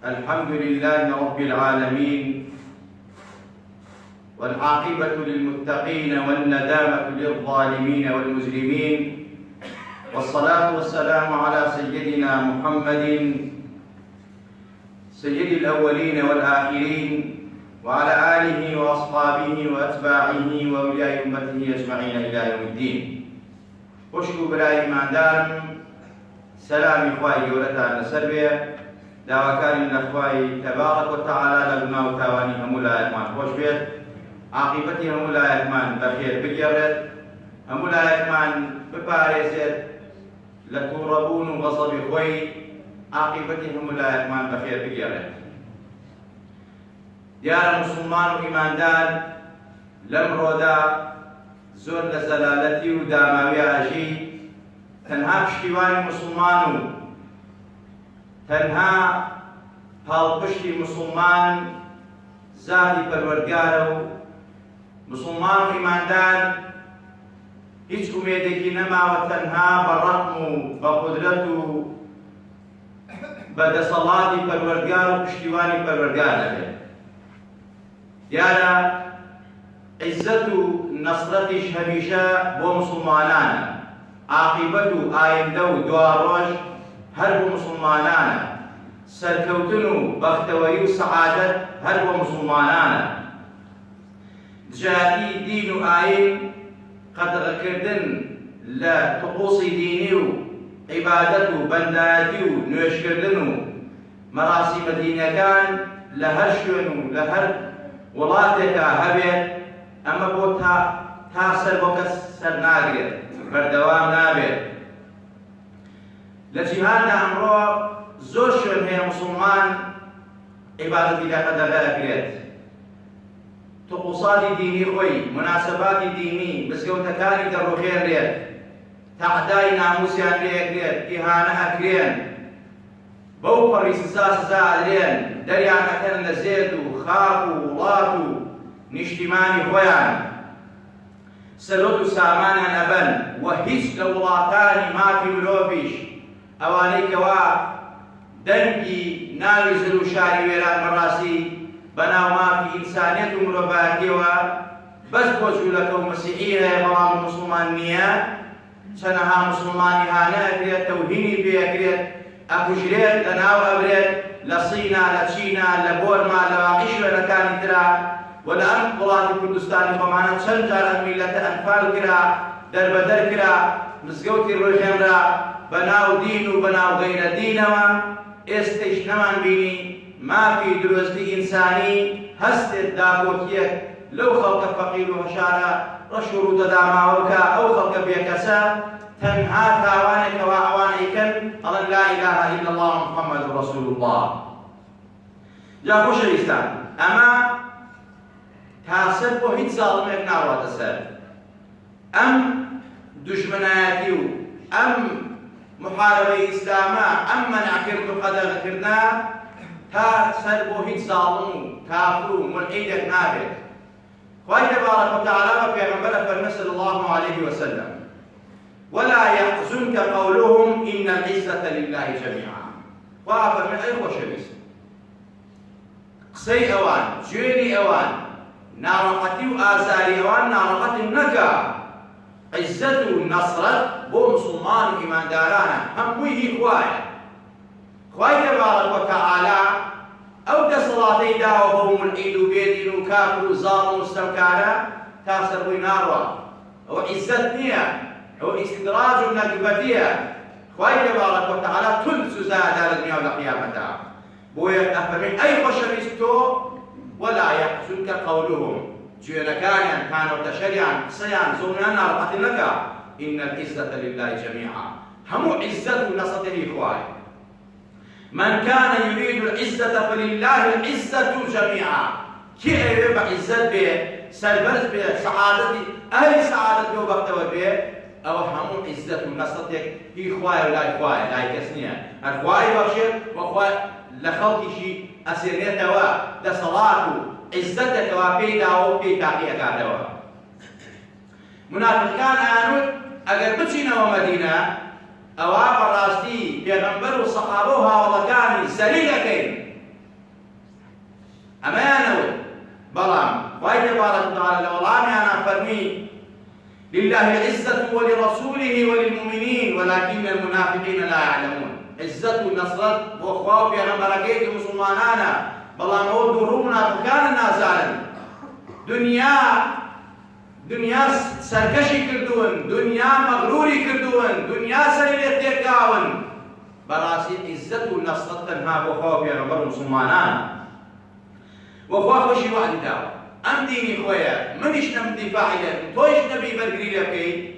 الحمد لله رب العالمين، والعاقبة للمتقين والندامة للظالمين والمجرمين، والصلاة والسلام على سيدنا محمد سيد الأولين والآخرين، وعلى آله وأصحابه وأتباعه وأولياء أمته أجمعين إلى يوم الدين. خوشکو برای ایماندارم، سلامی خوای گەورەتان لەسەر بێ، داواکارین لە خوای تەبارەک وتەعالا لە گوناه و تاوانی هەموو لایەکمان خۆش بێت، عاقبەتی هەموو لایەکمان بەخێر بگێڕێت، هەموو لایەکمان بپارێزێت لە تووڕەبوون و غەزەبی خۆی، عاقبەتی هەموو لایەکمان بەخێر بگێڕێت. دیارە موسڵمان و ئیماندار لەمڕۆدا زۆر لە زەلالەتی و داماوی ئاژی، تەنها پشتیوانی موسڵمان و تەنها پاڵپشتی موسڵمان زادی پەروەردگارە و موسڵمان و ئیماندار هیچ ئومێدێکی نەماوە تەنها بە ڕەحم و بە قودرەت و بە دەسەڵاتی پەروەردگار و پشتیوانی پەروەردگار دەبێت. دیارە عیزەت و نەسرەتیش هەمیشە بۆ موسڵمانانە، عاقبەت و ئایندە و دواڕۆژ هەر بۆ موسڵمانانە، سەرکەوتن و بەختەوەری و سەعادەت هەر بۆ موسڵمانانە. دژایەتی دین و ئاین، قەدەغەکردن لە طقوسی دینی و عیبادەت و بەندایەتی و نوێژکردن و مەراسیمە دینیەکان لە هەر شوێن و لە هەر وڵاتێکە هەبێت، ئەمە بۆ تا سەر بۆ کەس سەر ناگرێت، بەردەوام نابێت. لە جیهاندا ئەمڕۆ زۆر شوێن هەیە موسڵمان عیبادەتی لە قەدەغە ئەکرێت، طقوساتی دینی خۆی، مناسەباتی دینی، مزگەوتەکانی دەڕوخێنرێت، تەعدای ناموسیان لێ ئەکرێت، ئیهانە ئەکرێن، بەو پەڕی سزا ئەدرێن، دەریان ئەکەن لە زێد و خاک و وڵات و نیشتیمانی خۆیان، سەرۆت و سامانیان ئەبەن، و هیچ لە وڵاتانی مافی مرۆڤیش ئەوانەی کەوا دەنگی ناوی زر و شاری وێران بەڕاستی بەناو مافی ئینسانیەت و مرۆڤایەتیەوە بەس بۆ جوولەکە و مەسیحی هەیە، بەڵام موسڵمان نییە. چەنەها موسڵمان ئیهانە ئەکرێت، تەوهینی پێ ئەکرێت، ئەکوژرێت، لەناو ئەبرێت لە سینا، لە چینا، لە بۆرما، لە باقی شوێنەکانی ترا، و لە ئەم وڵاتی کوردستانی خۆمانە چەند جار ئەم میلەتە ئەنفال کرا، دەربەدەر کرا، مزگەوتی ڕۆژێنرا بەناو دین و بەناو غەیرە دینەوە. ئێستەیش نەمان بینی مافی درۆستی ئینسانی هەستێت داکۆکیەک لەو خەڵکە فەقیر و هەشارە ڕەش و ڕوودە داماوەکە، ئەو خەڵکە بێکەسە تەنها تاوانێکەوە ئەوان ئەیکەن ئەڵێن لا ئیلاهە ئیلا الله محەممەد ڕەسوول الله. جا خۆشەویستان، ئەمە تاسەر بۆ هیچ زاڵمێک ناواتە سەر. ئەم دوژمنایەتی و ئەم محاربەی ئیسلامە، ئەم مەنعکرد و قەدەغەکردە تا سەر بۆ هیچ زاڵم و کافر و ملحیدێک نابێت. خوای تبارک وتعالی بە پێغەمبەرە فەرمێ صلی الله عليه وسلم: ولا يحزنك قولهم إن العزة لله جميعا. خوا فەرمێ ئەی خۆشەویست، قسەی ئەوان، جوێنی ئەوان، ناڕەحەتی و ئازاری ئەوان ناڕەحەتم نەکە. عیزەت و نەسرەت بۆ موسڵمان و ئیماندارانە، هەمووی هی خوایە. خوای تەبارەک وتەعالا ئەو دەسەڵاتەی داوە بۆ مولعید و بێدین و کافر و زاڵم و ستەمکارە تا سەربووی ناڕوە. ئەوە عیزەت نییە، ئەوە ئیستیدراج و نەکبەتیە. خوای تەبارەک وتەعالا تون سوزایەدا لە دنیا و لە قیامەتدا. بۆیە ئەفەرمێ ئەی خۆشەویست تۆ ولا يحزنك قولهم، جوێنەکانیان، کانەوتەشەریان، قسەیان، زۆریان ناڕەحەتی نەکە. إن العزة لله جميعا، هەموو عیزەت و نەسەتی خوای. من كان يريد العزة فلله العزة جميعا. كي ئەوێ بە عیزەت بێ، سەربەرز بێ، سەعادەتی ئەهلی سەعادەت بێ و بەختەوە بێ، ئەوە هەموو عیزەت و نەسەتێک هی خوایە و لای خوایە، لای کەس نییە. هەر خوای بەخشێت و خوای لە خەڵکیشی ئەسێنێتەوە دەسەڵات و عیزەتێکەوە پێی داوە و پێی تاقی ئەکاتەوە. منافقان ئەیانوت ئەگەر بچینەوە مەدینە، ئەوە بەڕاستی پێغەمبەر و سەحابە و هاوڵەکانی زەلیل ئەکەین، بلام خواهی تبارك وتعالى لولامي أنا فرمي لله العزة ولرسوله وللمؤمنين ولكن المنافقين لا يعلمون. عزة ونصرة وخوف يا غمركيك مسلمانانا بلام هو درونا فكان الناس عالم دنيا سركشي كردون، دنيا مغروري كردون، دنيا سريري تيكاون براسي عزة ونصرة تنها وخوف يا غمر مسلمانانا وخوف وشي واحد داوة ام ديني خويا منيش نم دفاعي لك تويش نبي برقري لكي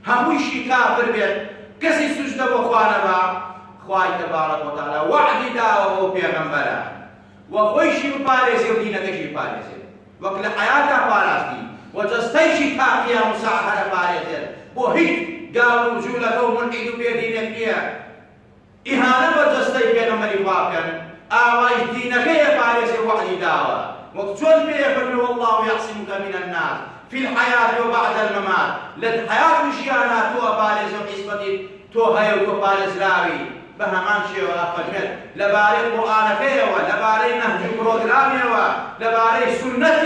هموشي كافر بيت كسي سجده وخوانا با خواهي تبارك وتعالى وعد داوة وبيغمبرا وخويشي بباريسي ودينكشي بباريسي وكل حياتها باراسي وجستيشي تاقيا مساعدة باريسي وهيك قالوا رجولك ومنعيدوا بيدينك إياه إهانة وجستي بيغمبري فاكن آواج دينكي باريسي وعد داوة وقتل بيفرمي والله يعصمك من الناس في الحياة وبعد الممات للحياة مشيانا تو بارز وحسبتي تو هاي تو بارز راوي بهمان شيء ولا فرمت لباري القرآن فيوا لباري نهج بروجرامي لباري سنة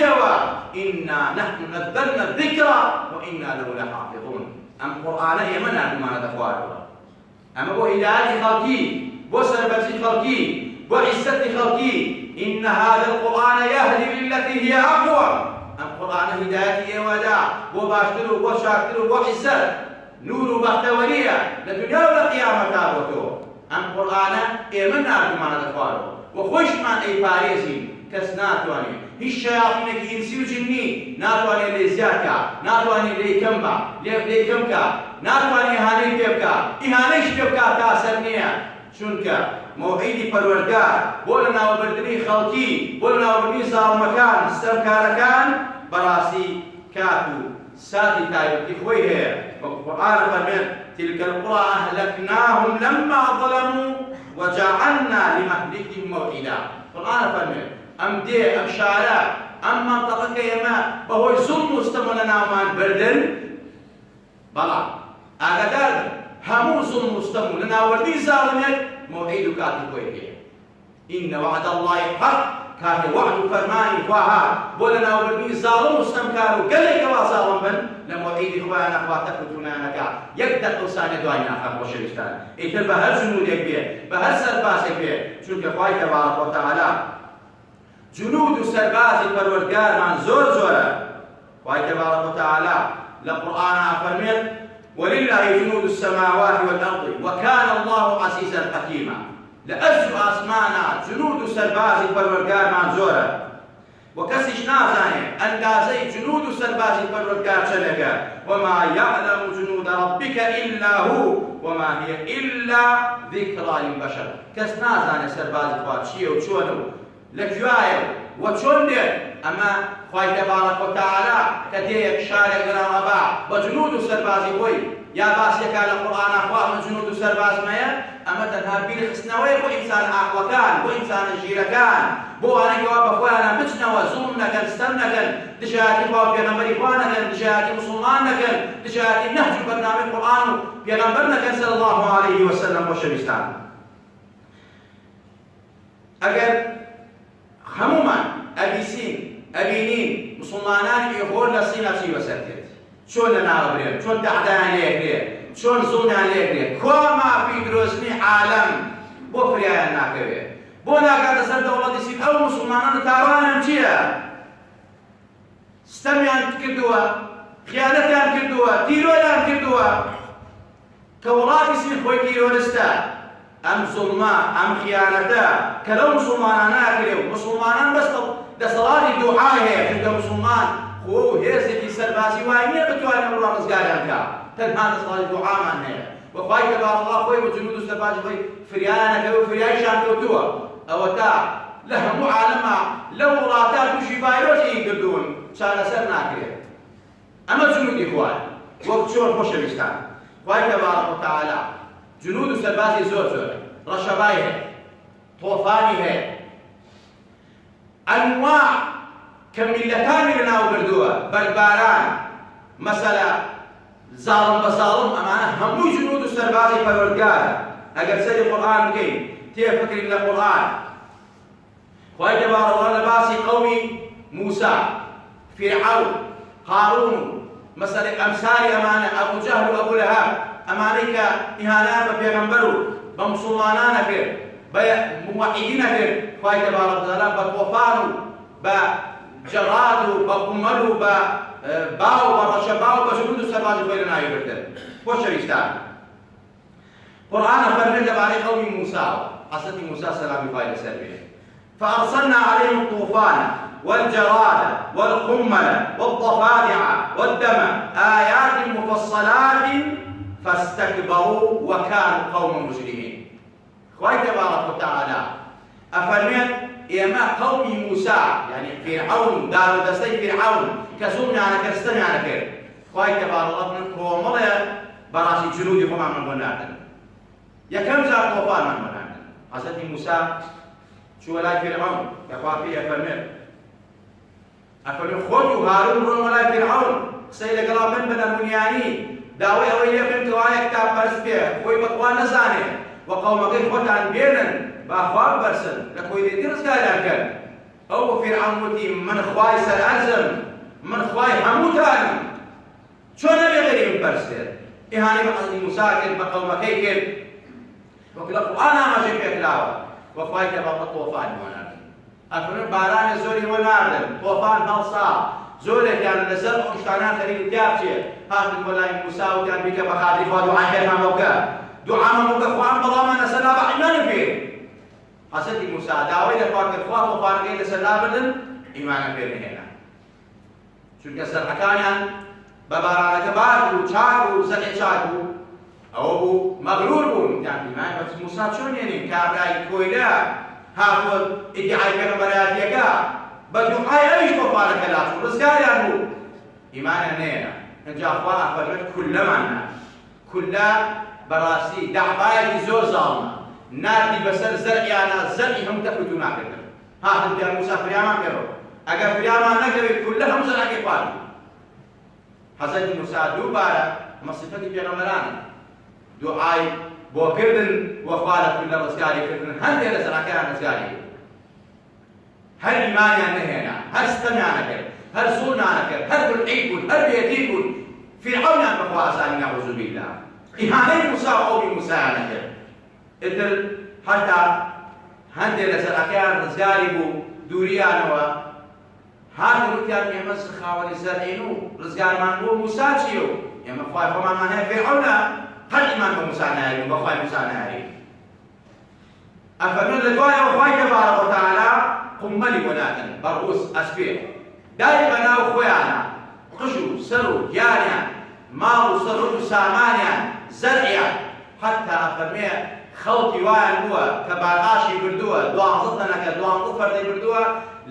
إنا نحن نزلنا الذكر وإنا له لحافظون. أم القرآن يمنع ما ندخواره أما بو هداية خلقي بو سربتي خلقي بو عزتي خلقي إن هذا القرآن يهدي للتي هي أقوى. القرآن هداية وداع وباشتر وشاكر وعزة نور بختورية لدنيا والقيامة تابوتو. القرآن إيمنا بما ندخواره وخوش من أي باريسي كسناتواني الشياطين كإنسي وجني ناتواني لزياكا ناتواني ليكمكا ناتواني إهاني بيبكا إهانيش بيبكا تاسرنيا شونكا موعيدي پروردگار بولنا وبردني خلقي بولنا وبردني صار مكان استمكاركان براسي كاتو سادي تايبتي خويه والقرآن فرمين تلك القرى أهلكناهم لما ظلموا وجعلنا لمهلكهم موعدا. القرآن فرمين أم دي أم شارع أم منطقة يما بهو ظلم استمننا ومان بردن بلا أقدر همو ظلم استمننا وردي ظالمت موعد كاتي كويكي إن وعد الله حق كاتي وعد فرماني فاها بولنا وبرني ظالم استمكارو قلق وظالم بن لموعد إخوانا أخواتك وتنانك يقدر قصاني دوائنا أخوة وشريستان إتر بهر جنودك بيه بهر سرباسك بيه چونك أخوائي تبارك وتعالى جنود سرباسي پروردگار من زور زورا أخوائي تبارك وتعالى لقرآن أفرميت ولله جنود السماوات والأرض وكان الله عزيزا حكيما. لأجل أسمانا جنود سربازي پروردگار منزورا وكسيش نازاني أندازي جنود سربازي پروردگار چلقا وما يعلم جنود ربك إلا هو وما هي إلا ذكرى للبشر. كس نازاني سربازي خواتشيه وچونو لكيوايو وچون دير أما خواهي تبارك وتعالى كديك شارع قرابا بجنود سربازي خوي يا باسيك على القرآن أخواه من جنود سرباز مايا أما تنها بير خسنوي بو إنسان أخوكان بو إنسان الجيركان بو أنا جواب أخوانا مجنوا ظلمنا كان استمنا كان دشاكي خواه بيغمبري خوانا كان دشاكي مسلمان كان دشاكي نهج برنامج القرآن بيغمبرنا كان صلى الله عليه وسلم وشبستان. أجل هموما أبيسين أبينين مسلمانان يقول لسينا سي وسكت شون نعرف شون تعدان عليك شون زون عليك كما في دروسني عالم بفريا ناكبه بونا قاعد سر دولة سين أو مسلمانان تاوانا مشيا استمعان كدوا خيانتان كدوا تيروان كدوا كولاد سين خوي تيرونستا أم ظلما أم خيانتا كلو مسلمان ناكلو مسلمان بس دصلاتي دعاء عند مسلمان هو هيزي في سربازي واينية بتواني مرة رزقاري أنكا تنها دصلاتي دعاء من هي وخواهي تبار الله خوي وجنود السربازي خوي فريانا كوي فرياي شاملو توا أو تا لهم معالمة لو راتات وشي بايروس يقدون شانا سر ناكلو أما جنود إخوان وقت شور خوش بستان خواهي تبارك وتعالى جنود سربازي زور زور رشباي ہے طوفاني ہے انواع كملتان لنا وبردوها برباران مثلا ظالم بظالم امانه همو جنود سربازي پروردگار اگر سر القرآن كي تفكر القرآن خواهي تبارك الله لباسي قومي موسى فرعون هارون مثلا أمثال أمانة أبو جهل وأبو لهب أمانيك إهانات ببيغمبرو بمسلمانان كر بموحدين كر خواهي تبارك وتعالى بطوفانو بجرادو بقملو باو برشباو بجنود سباج خيرنا يبردن خوش ريشتان قرآن فرمي تبارك قوم موسى حضرت موسى سلام فايل سلبيه فأرسلنا عليهم الطوفان والجراد والقمل والضفادع والدم آيات مفصلات فاستكبروا وكانوا قوما مجرمين. خواهي تبارك وتعالى أفرميت إما قوم موسى يعني فرعون دارو دستي فرعون كسومي على كستمي على كير خواهي تبارك وتعالى كومل براسي جنودي فما من بناتن يكم زار طوفان من بناتن حضرت موسى شو ولاي فرعون كخوافي أفرميت خذوا هارون رون ولاي فرعون سيد قرابن بن بنياني داوي أولي يقيم توايا كتاب برس بيه خوي بطوان نزاني وقوم غير خوتان بينن بأخواب برسن لكوي دي درس قايلان كان أو فرعون متي من خواي سر من خواي حموتان شو نبي غيري من برسل إهاني بقصدي مساكن بقوم كيكن وكلا أنا ما جيب يكلاوه وخواي تبقى طوفان وانا أفرميت باران زوري وناردن طوفان بلصا زوري كان نزل ومشتانان خليل تيابشي هات المولاي موسى وكان بك بخاطر ودعاء خير موكا دعاء موكا خوان بضاما نسلا بإيمان بيه حسد موسى داوي لفاكر خوان وفارقين نسلا بدن إيمانا بيه هنا چونکە سەرحەکانیان بە بارانەکە بار بوو چاک بوو زەقی چاک بوو ئەوە بوو مەغرور بوون یانیمان بەس موسا چۆن هێنین کابرای کۆیلە هاتووە ئیدعای پێغەمبەرایەتیەکە بە دوعای ئەویش تۆفانەکە لاتوو ڕزگاریان بوو ئیمانیان نهێنا ئەنجا خوا ئەفەرمێت کولەمانە کولە بەڕاستی دەعبایەکی زۆر زاڵمە ناردی بەسەر زەرعیانە زەرعی هەموو دەفرد و ناکردن هاتن پیان موسا فریامان پێڕۆ ئەگەر فریامان نەکەوێت کولە هەموو زەرعەکەی خواردی حەزەتی موسا دووبارە ئەمە سیفەتی پێغەمبەرانە دوعای بۆ کردن وەخوا لە کولە ڕزگاری کردن هەندێک لە زەرعەکەیان ڕزگاری هەر ئیمانیان نەهێنا هەر ستەمیان نەکرد هەر زوڵمیان نەکرد هەر دڵعید بوون هەر بێدی بوون فرعونیان بەخوا ئاسانی نەعوذ بالله ئیهانەی موسا و قەومی موسایان نەکرد ئیتر حتا هەندێک لە زەرعەکەیان ڕزگاری بوو دووریانەوە هاتن وتیان ئێمە خاوەنی زەرعین و ڕزگارمان بۆ موسا چییە و ئێمە خوای خۆمانمان هەیە فێرعەونە هەر ئیمان بە موسا نایەوین بە خوای موسا نایەوین ئەفەرمێن لە دوایەوە خوای تەبارەکە وتەعالا قوممەلی بۆ ناتن بەڕووس ئەسپێ دای بەناو خۆیانە قژ و سەر و گیانیان ماڵ و سەرۆک و سامانیان زەرعیان حتا ئەفەرمێ خەڵکی وایان بووە کە باغاشی بردووە 12 تەنەکە 12 فەردەی بردووە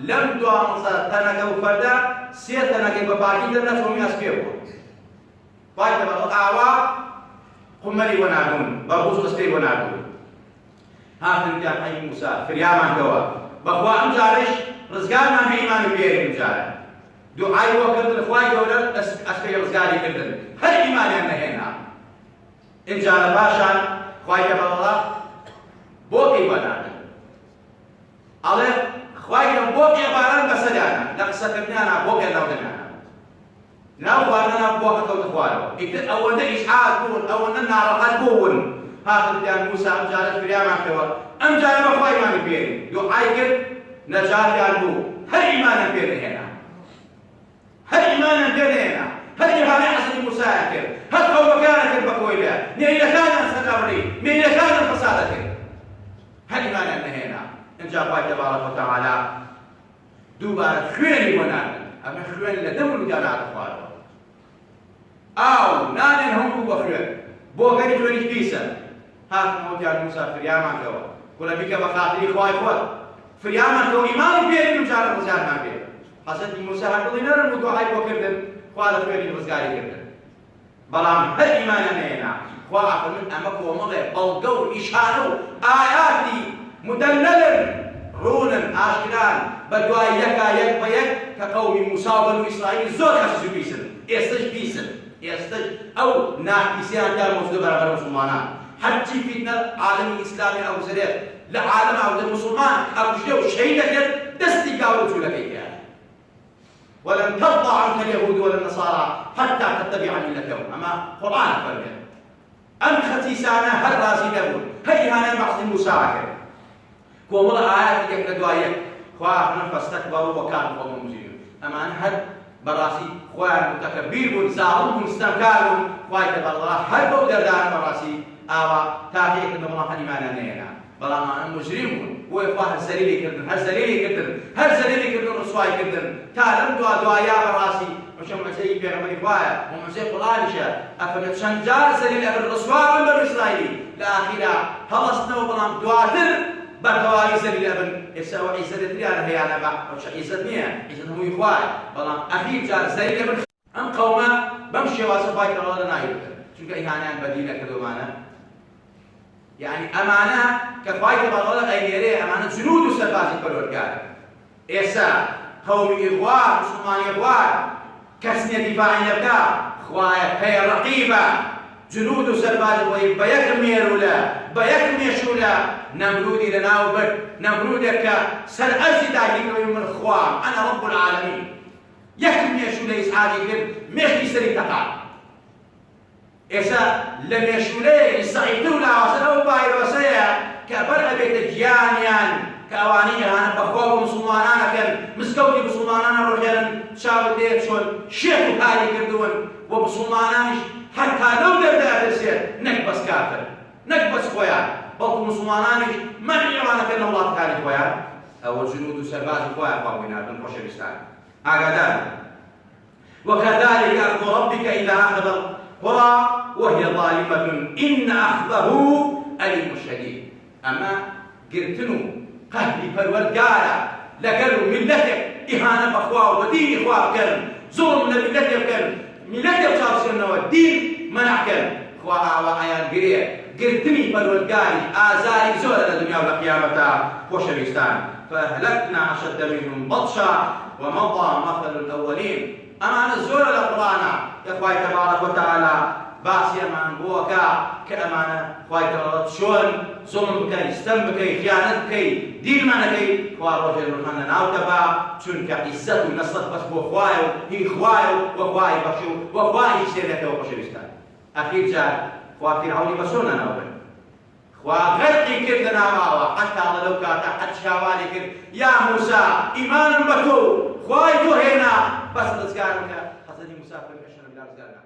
لەم 12 تەنەکە و فەردە 3 تەنەکەی بە باقی دەرنەچۆمی ئەسپێ بوو خوای تەبارەکە ئاوا قوممەلی بۆ ناردوون بەڕووس و ئەسپێی بۆ ناردوون هاتن وتیان ئەی موسا فریامان کەوە بەخوا ئەم جارەش ڕزگارمان بە ئیمان و بێرین جارە دوعای بۆ کردن خوای گەورە ئەسپەی ڕزگاری کردن هەر ئیمانیان نەهێنا ئینجا لە پاشان خوای تەبارەکە بۆقی بۆ ناردن ئەڵێ خوای گەورە بۆقی باران بەسەریانە لە قسەکردنیانە بۆقی ناودەمیانە ناو خواردنە بۆقە کەوتە خوارەوە ئیتر ئەوەندە ئیشعاع بوون ئەوەندە ناڕەحەت بوون هاتن وتیان موسا ئەم جارە فریامان کەوە ئەم جارە بە خوایمان بێرین دوعای کرد نەجاتیان بوو هەر ئیمانیان پێ نەهێنا هەر ئیمانیان پێ نەهێنا هەر ئیهانەی حەزەتی موسایان کرد هەر قەومەکانیان کرد بە کۆیلە نێرینەکانیان سەرلەبڕی مێرینەکانیان فەسادە کرد هەر ئیمانیان نەهێنا ئینجا خوای تەبارەکە وتەعالا دووبارە خوێنی بۆ ناردن ئەمە خوێن لە دەم و لوتیان هاتە خوارەوە ئاو نانێن هەموو بۆ خوێن بۆ گەری خوێنی پیسە هاتن وتیان موسا فریامان کەوە کوڵە بیکە بە خاتری خوای خۆت فریامان کەوە ئیمانی بێرین و جارە ڕزگارمان بێ حەزەتی موسا هەر دڵی نەرم و دوعای بۆ کردن خوا لە خوێنی ڕزگاری کردن بەڵام هەر ئیمانیان نەهێنا خوا ئەفەرمێن ئەمە کۆمەڵێ بەڵگە و نیشانە و ئایاتی مدللن ڕوونن ئاشکران بە دوای یەکا یەک بە یەک کە قەومی موسا و بەنو ئیسرائیل زۆر خەسیس و پیسن ئێستش پیسن ئێستش ئەو ناپیسیان تا مۆزدە بەرەبەر موسڵمانان هەرچی فیتنە عالەمی ئیسلامی ئەوزرێت لە عالەم ئەوزە موسڵمان ئەوژدە و شەهید دەکرد دەستی گاو و جوولەکەی کرد ولن ترضى عنك اليهود ولا النصارى حتى تتبع ملتهم. أما قرآن فرمي أم ختيسانا هل راسي دبون هل هانا بعض المساعدة كومل آيات يكنا دوايا خواهنا فاستكبروا وكانوا قوم مجرمين. أما هل براسي خواه متكبر ظالم مستنكار خواه تبرا هل بودر دار براسي آوا تاقيك نمنا حنيمانا نينا بلا ما مجرمون ويخواه الزليلي كردن هل زليلي كردن رسواي كردن تعلم دوايا براسي وشم مسيح بيغمري خواه ومسيح قرآنشا أفنت شنجار زليل أبن رسوا من بالإسرائيلي لآخرة هلسنا وبلام دواتر بتواري زليل أبن يساوي عيسى تريانا هيانا با وش عيسى مية عيسى هم يخواه بلام أخير جار زليل أبن أم قوما بمشي واسفاي كرالنا نايب چونك إهانان بديلة كدومانا يعني أمانة كفاية بالغلط غيرية أمانة جنود وسربازي بالورقات إيسا قومي إخوان مسلمان إخوان كسني دفاعي يبدا خوايا هي رقيبة جنود وسربازي خوي بيك ميرولا بيك ميشولا نمرودي لناوبك نمرودك سر أزدا يقول من الخوان أنا رب العالمين يكم ميشولا إسحاقي يقول ميشتي سري تقع إيسا لم يشولي يستعيدوا لا وسنو باير وسيا كبر بيت جيانيان كأواني أنا بخواب مسلمانانا كان مسكوتي مسلمانانا روحيان شاب ديت شون شيخ هاي كردون ومسلمانانش حتى لو دردا درسيت نكبس كافر نكبس خويا بلكو مسلمانانش من يرانا كان الله تعالى خويا أو جنود سرباز خويا قوينا بن قشيرستان أقدام وكذلك أخذ ربك إذا أخذ القرى وهي ظالمة إن أخذه أليم شديد. أما قرتنو قهلي فالورقارة لقالوا ملتك إهانة بأخواه ودين إخواه كان ظلم لملتك كان ملتك صارسينا والدين منع كان إخواه وآيان قرية قرتني فالورقاري آزاري زورة الدنيا والقيامة وشبيستان فأهلكنا أشد منهم بطشا ومضى مثل الأولين. أما الزورة القرآن يا إخوائي تبارك وتعالى باسي أمان بوكا كأمانة إخوائي تبارك شون ظلم بكي ستم بكي خيانة بكي دين ما نكي إخوائي رجل رحمنا ناوتبا چونك عزت ونصرت بس بو إخوائي هي إخوائي وإخوائي بخشو وإخوائي سيرته وبشرستان. أخير جاء إخوائي فرعوني بسونا ناوبن إخوائي غرقي كردنا معوا حتى الله لو كاتا حد شاوالي كرد يا موسى إيمان بكو إخوائي تو هنا بس رزقارك حسني مسافر كشنا بلا رزقارنا